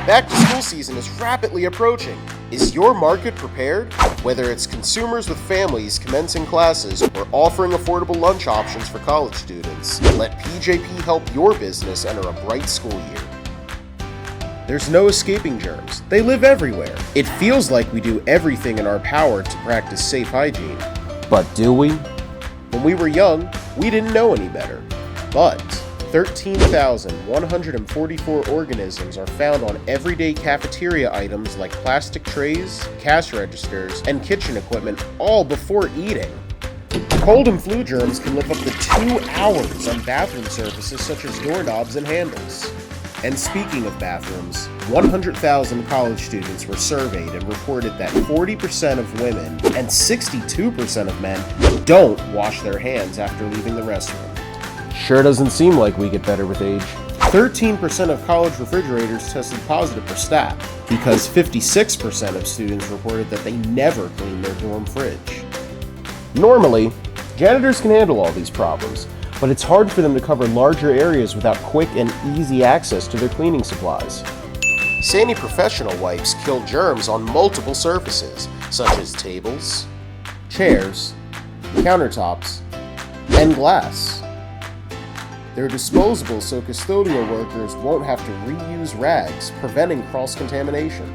Back to school season is rapidly approaching. Is your market prepared? Whether it's consumers with families commencing classes or offering affordable lunch options for college students, let PJP help your business enter a bright school year. There's no escaping germs. They live everywhere. It feels like we do everything in our power to practice safe hygiene. But do we? When we were young, we didn't know any better. But 13,144 organisms are found on everyday cafeteria items like plastic trays, cash registers, and kitchen equipment, all before eating. Cold and flu germs can live up to 2 hours on bathroom surfaces such as doorknobs and handles. And speaking of bathrooms, 100,000 college students were surveyed and reported that 40% of women and 62% of men don't wash their hands after leaving the restroom. Sure doesn't seem like we get better with age. 13% of college refrigerators tested positive for staph because 56% of students reported that they never clean their dorm fridge. Normally, janitors can handle all these problems, but it's hard for them to cover larger areas without quick and easy access to their cleaning supplies. Sani Professional wipes kill germs on multiple surfaces, such as tables, chairs, countertops, and glass. They're disposable so custodial workers won't have to reuse rags, preventing cross-contamination.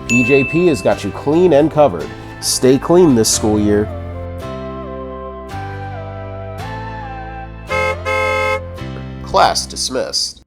PJP has got you clean and covered. Stay clean this school year. Class dismissed.